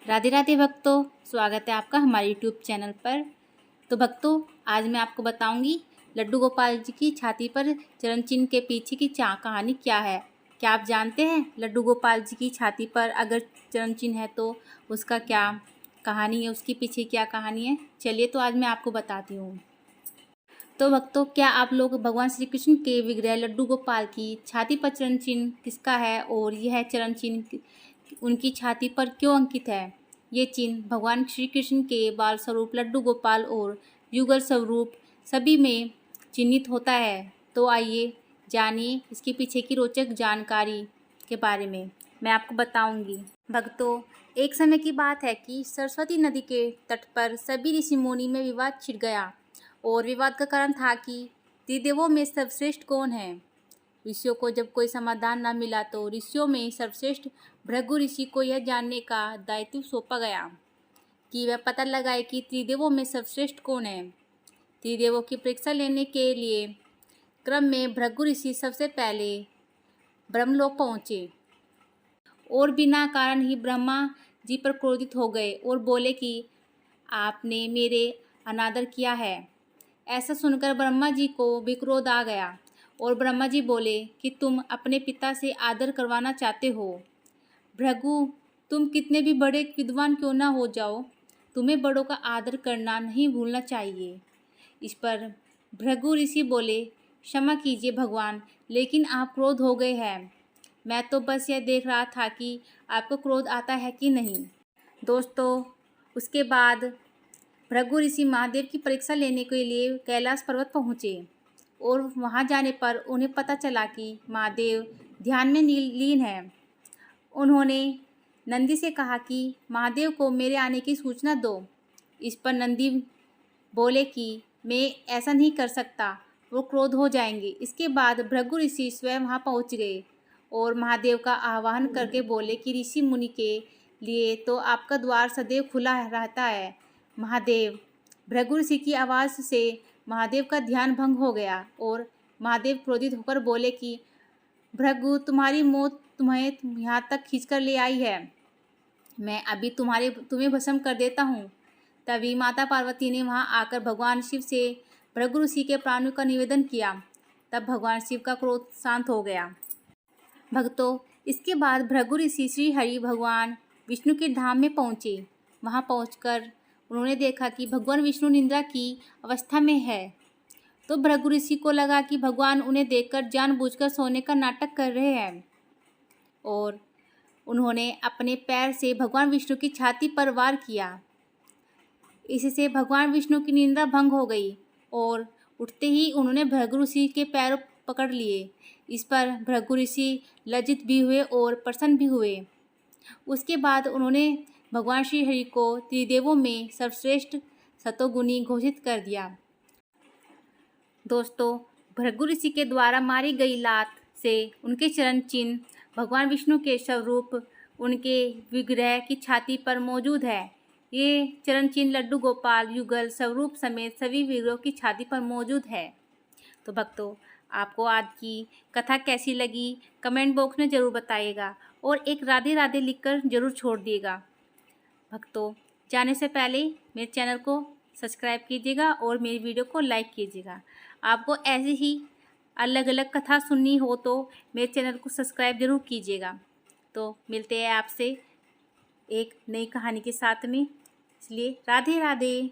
राधे राधे भक्तों, स्वागत है आपका हमारे यूट्यूब चैनल पर। तो भक्तों, आज मैं आपको बताऊंगी लड्डू गोपाल जी की छाती पर चरण चिन्ह के पीछे की कहानी क्या है। क्या आप जानते हैं लड्डू गोपाल जी की छाती पर अगर चरण चिन्ह है तो उसका क्या कहानी है, उसके पीछे क्या कहानी है? चलिए तो आज मैं आपको बताती हूँ। तो भक्तों, क्या आप लोग भगवान श्री कृष्ण के विग्रह लड्डू गोपाल की छाती पर चरण चिन्ह किसका है और यह चरण चिन्ह उनकी छाती पर क्यों अंकित है? ये चिन्ह भगवान श्री कृष्ण के बाल स्वरूप लड्डू गोपाल और युगल स्वरूप सभी में चिन्हित होता है। तो आइए जानिए इसके पीछे की रोचक जानकारी के बारे में मैं आपको बताऊंगी। भक्तों, एक समय की बात है कि सरस्वती नदी के तट पर सभी ऋषि मुनि में विवाद छिड़ गया और विवाद का कारण था कि त्रिदेवों में सर्वश्रेष्ठ कौन है। ऋषियों को जब कोई समाधान न मिला तो ऋषियों में सर्वश्रेष्ठ भृगु ऋषि को यह जानने का दायित्व सौंपा गया कि वह पता लगाए कि त्रिदेवों में सर्वश्रेष्ठ कौन है। त्रिदेवों की परीक्षा लेने के लिए क्रम में भृगु ऋषि सबसे पहले ब्रह्मलोक पहुँचे और बिना कारण ही ब्रह्मा जी पर क्रोधित हो गए और बोले कि आपने मेरे अनादर किया है। ऐसा सुनकर ब्रह्मा जी को भी क्रोध आ गया और ब्रह्मा जी बोले कि तुम अपने पिता से आदर करवाना चाहते हो। भृगु, तुम कितने भी बड़े विद्वान क्यों ना हो जाओ, तुम्हें बड़ों का आदर करना नहीं भूलना चाहिए। इस पर भृगु ऋषि बोले, क्षमा कीजिए भगवान, लेकिन आप क्रोध हो गए हैं। मैं तो बस यह देख रहा था कि आपको क्रोध आता है कि नहीं। दोस्तों, उसके बाद भृगु ऋषि महादेव की परीक्षा लेने के लिए कैलाश पर्वत पहुँचे और वहां जाने पर उन्हें पता चला कि महादेव ध्यान में लीन है। उन्होंने नंदी से कहा कि महादेव को मेरे आने की सूचना दो। इस पर नंदी बोले कि मैं ऐसा नहीं कर सकता, वो क्रोध हो जाएंगे। इसके बाद भृगु ऋषि स्वयं वहाँ पहुँच गए और महादेव का आह्वान करके बोले कि ऋषि मुनि के लिए तो आपका द्वार सदैव खुला रहता है। महादेव, भृगु ऋषि की आवाज़ से महादेव का ध्यान भंग हो गया और महादेव क्रोधित होकर बोले कि भृगु, तुम्हारी मौत तुम्हें यहाँ तक खींचकर ले आई है। मैं अभी तुम्हें भस्म कर देता हूँ। तभी माता पार्वती ने वहाँ आकर भगवान शिव से भृगु ऋषि के प्राणों का निवेदन किया। तब भगवान शिव का क्रोध शांत हो गया। भक्तों, इसके बाद भृगु ऋषि श्री हरि भगवान विष्णु के धाम में पहुँचे। वहाँ पहुँचकर उन्होंने देखा कि भगवान विष्णु निद्रा की अवस्था में है। तो भृगु ऋषि को लगा कि भगवान उन्हें देखकर जानबूझकर सोने का नाटक कर रहे हैं और उन्होंने अपने पैर से भगवान विष्णु की छाती पर वार किया। इससे भगवान विष्णु की निद्रा भंग हो गई और उठते ही उन्होंने भृगु ऋषि के पैर पकड़ लिए। इस पर भृगु ऋषि लज्जित भी हुए और प्रसन्न भी हुए। उसके बाद उन्होंने भगवान श्री हरि को त्रिदेवों में सर्वश्रेष्ठ सतोगुणी घोषित कर दिया। दोस्तों, भृगु ऋषि के द्वारा मारी गई लात से उनके चरण चिन्ह भगवान विष्णु के स्वरूप उनके विग्रह की छाती पर मौजूद है। ये चरण चिन्ह लड्डू गोपाल युगल स्वरूप समेत सभी विग्रहों की छाती पर मौजूद है। तो भक्तों, आपको आज की कथा कैसी लगी कमेंट बॉक्स में ज़रूर बताइएगा और एक राधे राधे लिखकर ज़रूर छोड़ दिएगा। भक्तों, जाने से पहले मेरे चैनल को सब्सक्राइब कीजिएगा और मेरी वीडियो को लाइक कीजिएगा। आपको ऐसी ही अलग अलग कथा सुननी हो तो मेरे चैनल को सब्सक्राइब ज़रूर कीजिएगा। तो मिलते हैं आपसे एक नई कहानी के साथ में, इसलिए राधे राधे।